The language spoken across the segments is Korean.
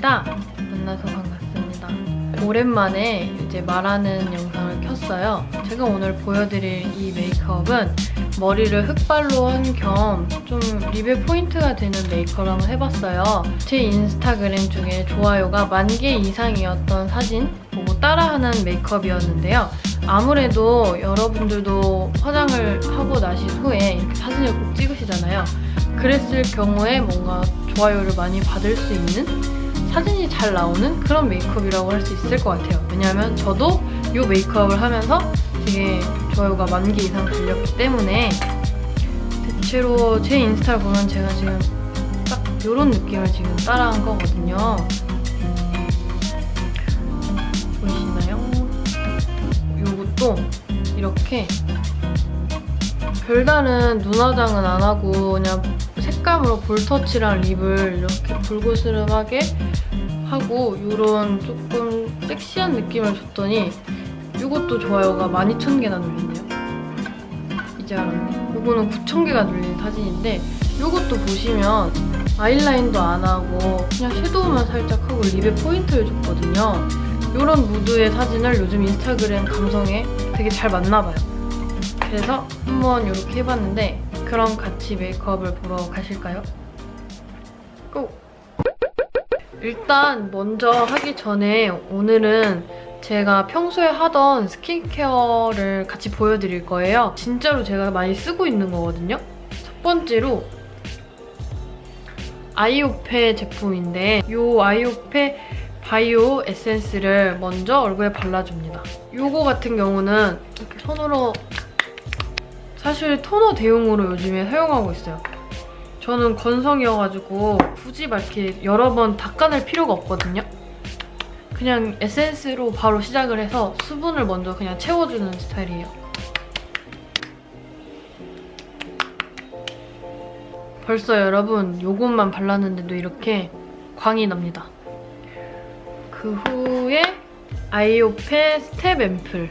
반갑습니다. 만나서 반갑습니다. 오랜만에 이제 말하는 영상을 켰어요. 제가 오늘 보여드릴 이 메이크업은 머리를 흑발로 한 겸 좀 립의 포인트가 되는 메이크업을 한번 해봤어요. 제 인스타그램 중에 좋아요가 10,000개 이상이었던 사진 보고 따라하는 메이크업이었는데요. 아무래도 여러분들도 화장을 하고 나신 후에 이렇게 사진을 꼭 찍으시잖아요. 그랬을 경우에 뭔가 좋아요를 많이 받을 수 있는 사진이 잘 나오는 그런 메이크업이라고 할 수 있을 것 같아요. 왜냐하면 저도 이 메이크업을 하면서 되게 좋아요가 10,000개 이상 달렸기 때문에 대체로 제 인스타를 보면 제가 지금 딱 이런 느낌을 지금 따라한 거거든요. 보이시나요? 이것도 이렇게 별다른 눈화장은 안 하고 그냥 색감으로 볼터치랑 립을 이렇게 붉으스름하게 하고 이런 조금 섹시한 느낌을 줬더니 이것도 좋아요가 12,000개나 눌리네요. 이제 알았네. 이거는 9,000개가 눌린 사진인데 이것도 보시면 아이라인도 안 하고 그냥 섀도우만 살짝 하고 립에 포인트를 줬거든요. 이런 무드의 사진을 요즘 인스타그램 감성에 되게 잘 맞나봐요. 그래서 한번 이렇게 해봤는데 그럼 같이 메이크업을 보러 가실까요? 고! 일단 먼저 하기 전에 오늘은 제가 평소에 하던 스킨케어를 같이 보여드릴 거예요. 진짜로 제가 많이 쓰고 있는 거거든요. 첫 번째로 아이오페 제품인데 이 아이오페 바이오 에센스를 먼저 얼굴에 발라줍니다. 이거 같은 경우는 이렇게 손으로 사실 토너 대용으로 요즘에 사용하고 있어요. 저는 건성이어가지고 굳이 막 이렇게 여러 번 닦아낼 필요가 없거든요. 그냥 에센스로 바로 시작을 해서 수분을 먼저 그냥 채워주는 스타일이에요. 벌써 여러분 요것만 발랐는데도 이렇게 광이 납니다. 그 후에 아이오페 스텝 앰플.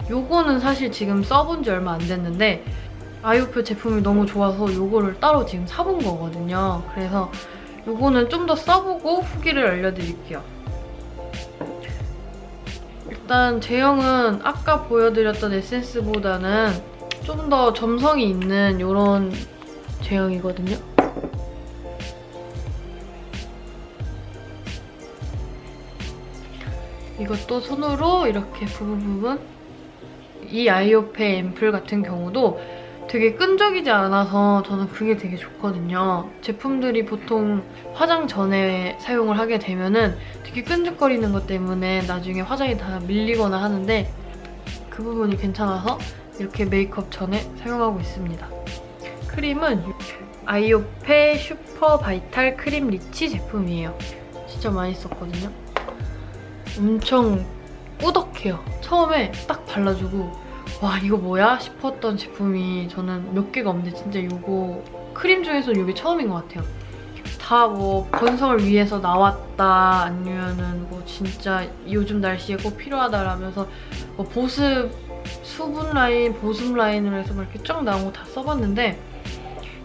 요거는 사실 지금 써본 지 얼마 안 됐는데 아이오페 제품이 너무 좋아서 요거를 따로 지금 사본 거거든요. 그래서 요거는 좀 더 써보고 후기를 알려드릴게요. 일단 제형은 아까 보여드렸던 에센스보다는 좀 더 점성이 있는 요런 제형이거든요. 이것도 손으로 이렇게 부분 이 아이오페 앰플 같은 경우도 되게 끈적이지 않아서 저는 그게 되게 좋거든요. 제품들이 보통 화장 전에 사용을 하게 되면은 되게 끈적거리는 것 때문에 나중에 화장이 다 밀리거나 하는데 그 부분이 괜찮아서 이렇게 메이크업 전에 사용하고 있습니다. 크림은 아이오페 슈퍼 바이탈 크림 리치 제품이에요. 진짜 많이 썼거든요. 엄청 꾸덕해요. 처음에 딱 발라주고 와 이거 뭐야 싶었던 제품이 저는 몇 개가 없는데 진짜 이거 크림 중에서 이게 처음인 것 같아요. 다 뭐 건성을 위해서 나왔다 아니면은 뭐 진짜 요즘 날씨에 꼭 필요하다라면서 뭐 보습 수분 라인, 보습 라인으로 해서 막 이렇게 쫙 나온 거 다 써봤는데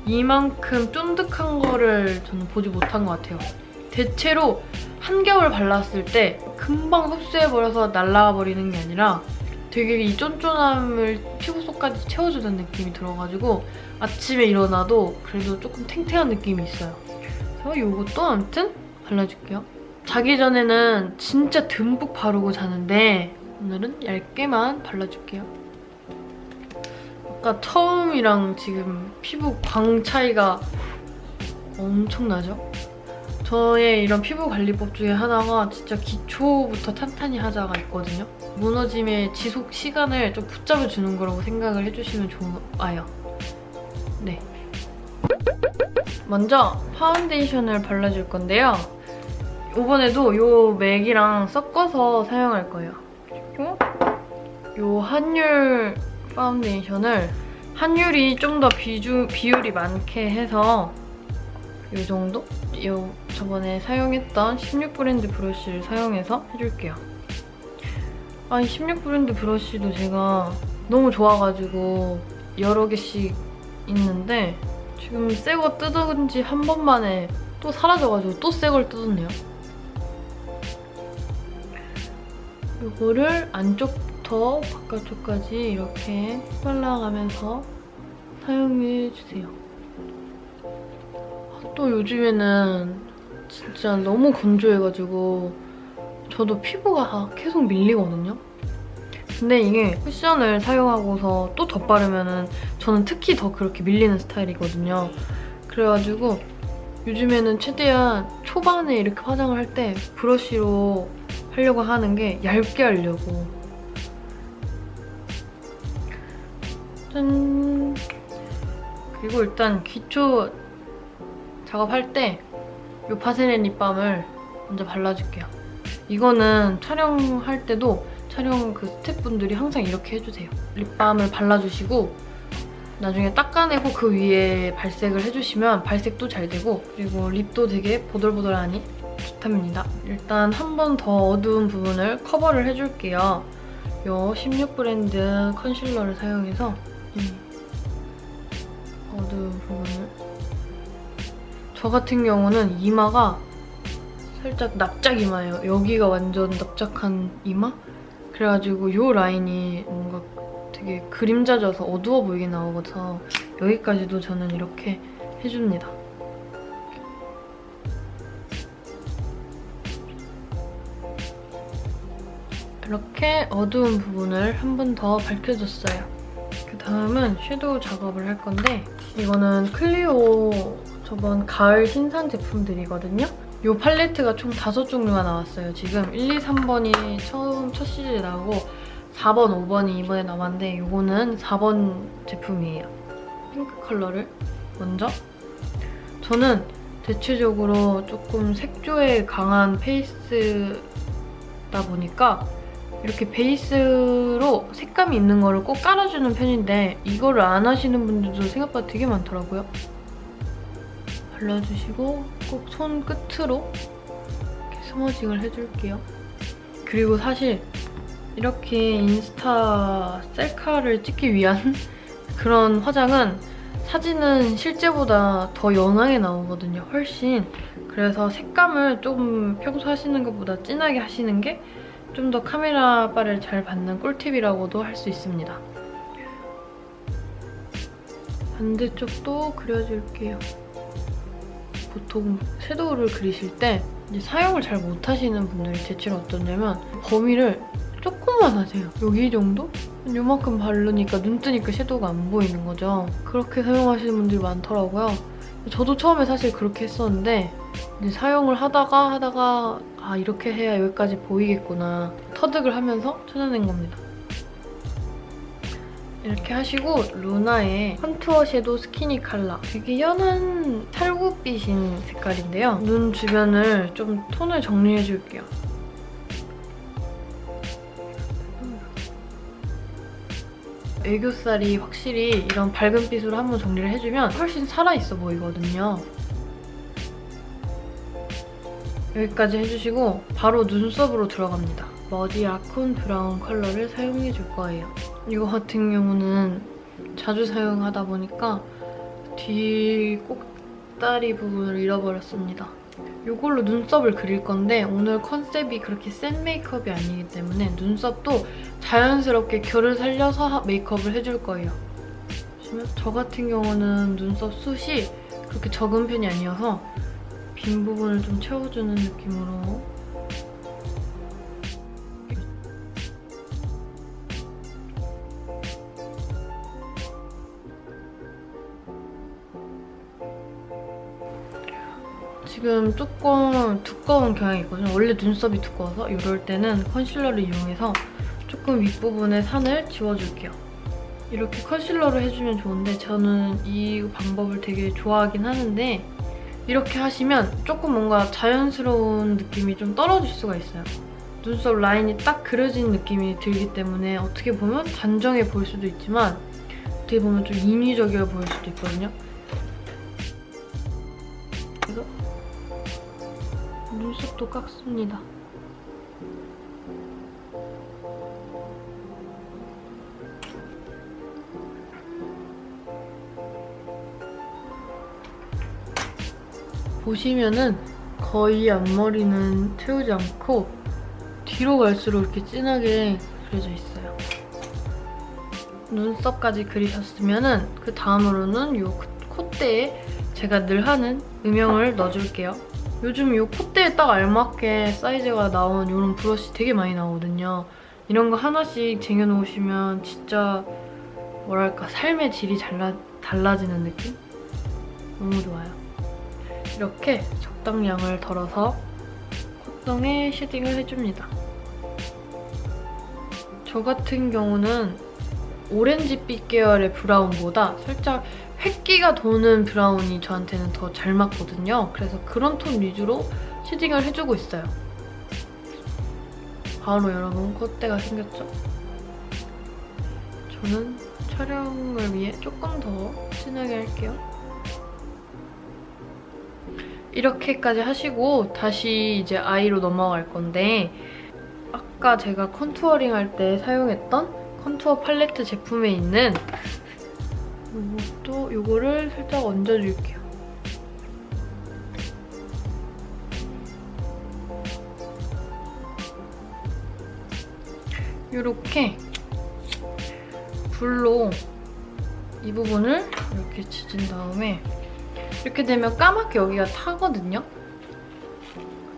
이만큼 쫀득한 거를 저는 보지 못한 것 같아요. 대체로 한 겹을 발랐을 때 금방 흡수해버려서 날아가 버리는 게 아니라 되게 이 쫀쫀함을 피부 속까지 채워주는 느낌이 들어가지고 아침에 일어나도 그래도 조금 탱탱한 느낌이 있어요. 그래서 이것도 아무튼 발라줄게요. 자기 전에는 진짜 듬뿍 바르고 자는데 오늘은 얇게만 발라줄게요. 아까 처음이랑 지금 피부 광 차이가 엄청나죠? 저의 이런 피부 관리법 중에 하나가 진짜 기초부터 탄탄히 하자가 있거든요. 무너짐의 지속 시간을 좀 붙잡아주는 거라고 생각을 해주시면 좋아요. 네. 먼저 파운데이션을 발라줄 건데요. 이번에도 이 맥이랑 섞어서 사용할 거예요. 그리고 이 한율 파운데이션을 한율이 좀 더 비율이 많게 해서 이 정도? 저번에 사용했던 16브랜드 브러쉬를 사용해서 해줄게요. 이 16브랜드 브러쉬도 제가 너무 좋아가지고 여러 개씩 있는데 지금 새 거 뜯은 지 한 번 만에 또 사라져가지고 또 새 걸 뜯었네요. 이거를 안쪽부터 바깥쪽까지 이렇게 발라가면서 사용해주세요. 또 요즘에는 진짜 너무 건조해가지고 저도 피부가 계속 밀리거든요. 근데 이게 쿠션을 사용하고서 또 덧바르면은 저는 특히 더 그렇게 밀리는 스타일이거든요. 그래가지고 요즘에는 최대한 초반에 이렇게 화장을 할 때 브러쉬로 하려고 하는 게 얇게 하려고. 짠! 그리고 일단 기초 작업할 때 이 바세린 립밤을 먼저 발라줄게요. 이거는 촬영할 때도 촬영 그 스태프분들이 항상 이렇게 해주세요. 립밤을 발라주시고 나중에 닦아내고 그 위에 발색을 해주시면 발색도 잘 되고 그리고 립도 되게 보들보들하니 좋답니다. 일단 한 번 더 어두운 부분을 커버를 해줄게요. 이 16 브랜드 컨실러를 사용해서 어두운 부분을 저 같은 경우는 이마가 살짝 납작 이마예요. 여기가 완전 납작한 이마? 그래가지고 이 라인이 뭔가 되게 그림자져서 어두워 보이게 나오고서 여기까지도 저는 이렇게 해줍니다. 이렇게 어두운 부분을 한 번 더 밝혀줬어요. 그 다음은 섀도우 작업을 할 건데 이거는 클리오 저번 가을 신상 제품들이거든요. 이 팔레트가 총 5종류가 나왔어요. 지금 1, 2, 3번이 첫 시즌에 나오고 4번, 5번이 이번에 나왔는데 이거는 4번 제품이에요. 핑크 컬러를 먼저 저는 대체적으로 조금 색조에 강한 페이스다 보니까 이렇게 베이스로 색감이 있는 거를 꼭 깔아주는 편인데 이거를 안 하시는 분들도 생각보다 되게 많더라고요. 발라주시고 꼭 손 끝으로 이렇게 스머징을 해줄게요. 그리고 사실 이렇게 인스타 셀카를 찍기 위한 그런 화장은 사진은 실제보다 더 연하게 나오거든요, 훨씬. 그래서 색감을 좀 평소 하시는 것보다 진하게 하시는 게 좀 더 카메라 바를 잘 받는 꿀팁이라고도 할 수 있습니다. 반대쪽도 그려줄게요. 보통 섀도우를 그리실 때 이제 사용을 잘 못하시는 분들이 대체로 어떠냐면 범위를 조금만 하세요. 여기 정도? 요만큼 바르니까 눈 뜨니까 섀도우가 안 보이는 거죠. 그렇게 사용하시는 분들이 많더라고요. 저도 처음에 사실 그렇게 했었는데 이제 사용을 하다가 아 이렇게 해야 여기까지 보이겠구나 터득을 하면서 찾아낸 겁니다. 이렇게 하시고 루나의 컨투어 섀도우 스키니 컬러 되게 연한 살구빛인 색깔인데요. 눈 주변을 좀 톤을 정리해줄게요. 애교살이 확실히 이런 밝은 빛으로 한번 정리를 해주면 훨씬 살아있어 보이거든요. 여기까지 해주시고 바로 눈썹으로 들어갑니다. 머지 라쿤 브라운 컬러를 사용해줄 거예요. 이거 같은 경우는 자주 사용하다 보니까 뒤 꼭다리 부분을 잃어버렸습니다. 이걸로 눈썹을 그릴 건데 오늘 컨셉이 그렇게 센 메이크업이 아니기 때문에 눈썹도 자연스럽게 결을 살려서 메이크업을 해줄 거예요. 보시면 저 같은 경우는 눈썹 숱이 그렇게 적은 편이 아니어서 빈 부분을 좀 채워주는 느낌으로 지금 조금 두꺼운 경향이 있거든요. 원래 눈썹이 두꺼워서 이럴 때는 컨실러를 이용해서 조금 윗부분에 산을 지워줄게요. 이렇게 컨실러를 해주면 좋은데 저는 이 방법을 되게 좋아하긴 하는데 이렇게 하시면 조금 뭔가 자연스러운 느낌이 좀 떨어질 수가 있어요. 눈썹 라인이 딱 그려진 느낌이 들기 때문에 어떻게 보면 단정해 보일 수도 있지만 어떻게 보면 좀 인위적이어 보일 수도 있거든요. 그래서 눈썹도 깎습니다. 보시면은 거의 앞머리는 채우지 않고 뒤로 갈수록 이렇게 진하게 그려져 있어요. 눈썹까지 그리셨으면은 그 다음으로는 이 콧대에 제가 늘 하는 음영을 넣어줄게요. 요즘 이 콧대에 딱 알맞게 사이즈가 나온 이런 브러쉬 되게 많이 나오거든요. 이런 거 하나씩 쟁여놓으시면 진짜 뭐랄까 삶의 질이 달라지는 느낌? 너무 좋아요. 이렇게 적당량을 덜어서 콧등에 쉐딩을 해줍니다. 저 같은 경우는 오렌지빛 계열의 브라운보다 살짝 획기가 도는 브라운이 저한테는 더 잘 맞거든요. 그래서 그런 톤 위주로 쉐딩을 해주고 있어요. 바로 여러분 콧대가 생겼죠? 저는 촬영을 위해 조금 더 진하게 할게요. 이렇게까지 하시고 다시 이제 아이로 넘어갈 건데 아까 제가 컨투어링 할 때 사용했던 컨투어 팔레트 제품에 있는 요거를 살짝 얹어줄게요. 이렇게 붓로 이 부분을 이렇게 지진 다음에 이렇게 되면 까맣게 여기가 타거든요.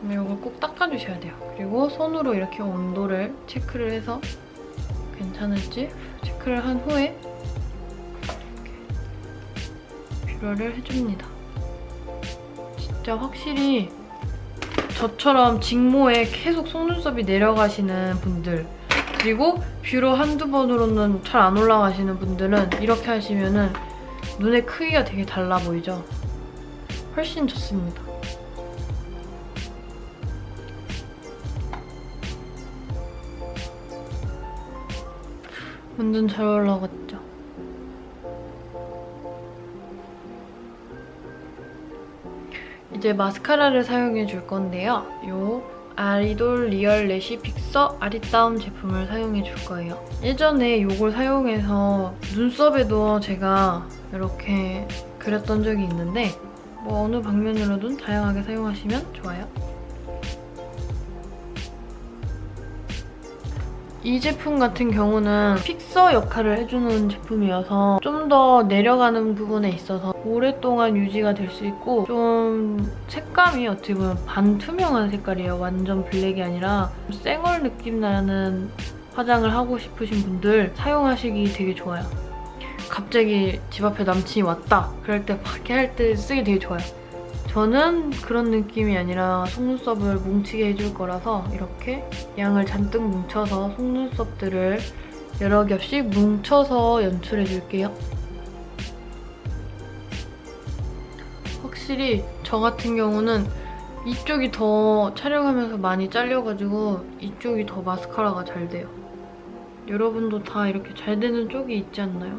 그러면 이걸 꼭 닦아주셔야 돼요. 그리고 손으로 이렇게 온도를 체크를 해서 괜찮을지 체크를 한 후에 뷰러를 해줍니다. 진짜 확실히 저처럼 직모에 계속 속눈썹이 내려가시는 분들 그리고 뷰러 한두 번으로는 잘 안 올라가시는 분들은 이렇게 하시면은 눈의 크기가 되게 달라 보이죠? 훨씬 좋습니다. 완전 잘 올라갔죠? 이제 마스카라를 사용해 줄 건데요. 요 아리돌 리얼 래쉬 픽서 아리따움 제품을 사용해 줄 거예요. 예전에 이걸 사용해서 눈썹에도 제가 이렇게 그렸던 적이 있는데 뭐 어느 방면으로든 다양하게 사용하시면 좋아요. 이 제품 같은 경우는 픽서 역할을 해주는 제품이어서 좀 더 내려가는 부분에 있어서 오랫동안 유지가 될 수 있고 좀 색감이 어떻게 보면 반투명한 색깔이에요. 완전 블랙이 아니라 쌩얼 느낌 나는 화장을 하고 싶으신 분들 사용하시기 되게 좋아요. 갑자기 집 앞에 남친이 왔다 그럴 때 밖에 할 때 쓰기 되게 좋아요. 저는 그런 느낌이 아니라 속눈썹을 뭉치게 해줄 거라서 이렇게 양을 잔뜩 뭉쳐서 속눈썹들을 여러 겹씩 뭉쳐서 연출해줄게요. 확실히 저 같은 경우는 이쪽이 더 촬영하면서 많이 잘려가지고 이쪽이 더 마스카라가 잘 돼요. 여러분도 다 이렇게 잘 되는 쪽이 있지 않나요?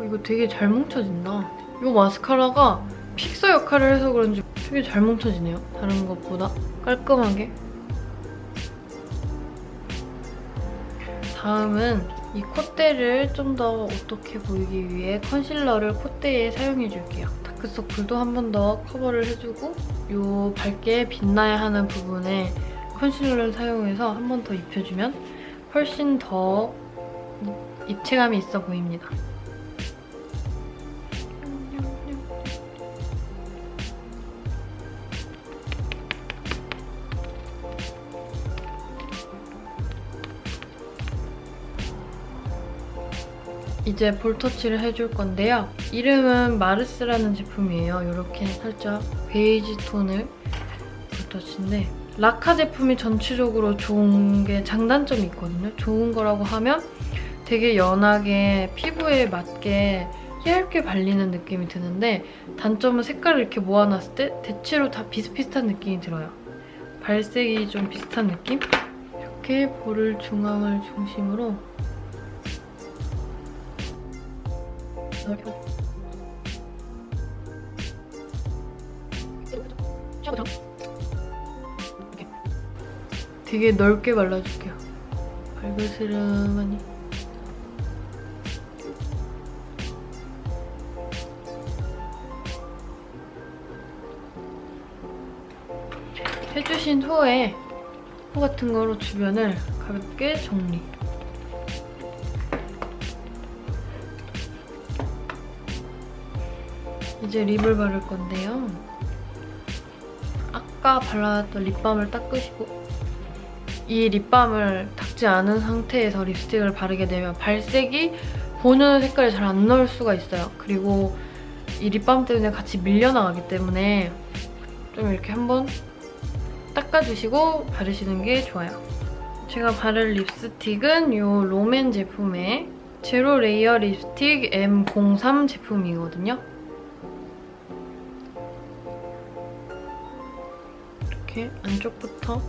이거 되게 잘 뭉쳐진다. 이 마스카라가 픽서 역할을 해서 그런지 되게 잘 뭉쳐지네요. 다른 것보다 깔끔하게. 다음은 이 콧대를 좀 더 어떻게 보이기 위해 컨실러를 콧대에 사용해줄게요. 다크서클도 한 번 더 커버를 해주고 이 밝게 빛나야 하는 부분에 컨실러를 사용해서 한 번 더 입혀주면 훨씬 더 입체감이 있어 보입니다. 이제 볼터치를 해줄 건데요. 이름은 마르스라는 제품이에요. 이렇게 살짝 베이지 톤의 볼터치인데 라카 제품이 전체적으로 좋은 게 장단점이 있거든요. 좋은 거라고 하면 되게 연하게 피부에 맞게 얇게 발리는 느낌이 드는데 단점은 색깔을 이렇게 모아놨을 때 대체로 다 비슷비슷한 느낌이 들어요. 발색이 좀 비슷한 느낌? 이렇게 볼을 중앙을 중심으로 되게 넓게 발라줄게요. 발그스름하니. 해주신 후에 코 같은 거로 주변을 가볍게 정리. 이제 립을 바를 건데요. 아까 발라놨던 립밤을 닦으시고 이 립밤을 닦지 않은 상태에서 립스틱을 바르게 되면 발색이 보는 색깔이 잘 안 나올 수가 있어요. 그리고 이 립밤 때문에 같이 밀려나가기 때문에 좀 이렇게 한번 닦아주시고 바르시는 게 좋아요. 제가 바를 립스틱은 이 롬앤 제품의 제로 레이어 립스틱 M03 제품이거든요. 이렇게 안쪽부터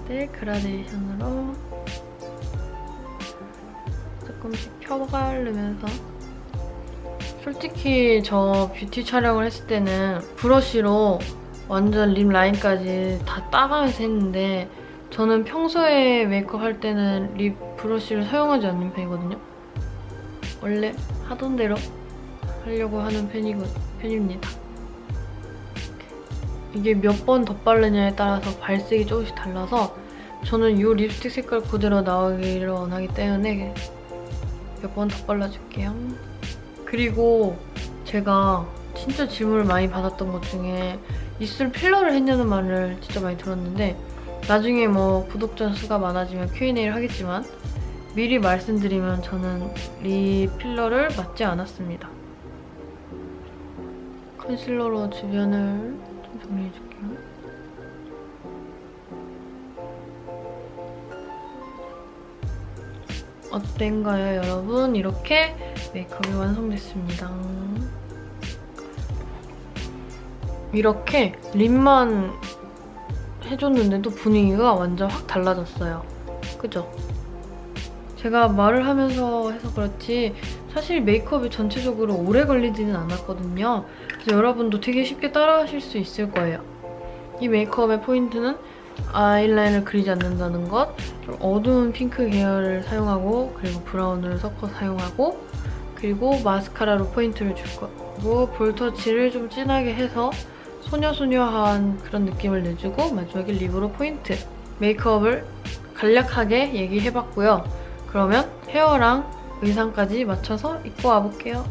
그때 그라데이션으로 조금씩 펴바르면서 솔직히 저 뷰티 촬영을 했을 때는 브러쉬로 완전 립 라인까지 다 따가면서 했는데 저는 평소에 메이크업 할 때는 립 브러쉬를 사용하지 않는 편이거든요. 원래 하던 대로 하려고 하는 편입니다. 이게 몇 번 덧바르냐에 따라서 발색이 조금씩 달라서 저는 이 립스틱 색깔 그대로 나오기를 원하기 때문에 몇 번 덧발라줄게요. 그리고 제가 진짜 질문을 많이 받았던 것 중에 입술 필러를 했냐는 말을 진짜 많이 들었는데 나중에 뭐 구독자 수가 많아지면 Q&A를 하겠지만 미리 말씀드리면 저는 립 필러를 맞지 않았습니다. 컨실러로 주변을 좀 정리해줄게요. 어땠가요, 여러분? 이렇게 메이크업이 완성됐습니다. 이렇게 립만 해줬는데도 분위기가 완전 확 달라졌어요. 그죠? 제가 말을 하면서 해서 그렇지 사실 메이크업이 전체적으로 오래 걸리지는 않았거든요. 그래서 여러분도 되게 쉽게 따라하실 수 있을 거예요. 이 메이크업의 포인트는 아이라인을 그리지 않는다는 것, 좀 어두운 핑크 계열을 사용하고 그리고 브라운을 섞어 사용하고 그리고 마스카라로 포인트를 줄 거고 볼터치를 좀 진하게 해서 소녀소녀한 그런 느낌을 내주고 마지막에 립으로 포인트. 메이크업을 간략하게 얘기해봤고요. 그러면 헤어랑 의상까지 맞춰서 입고 와볼게요.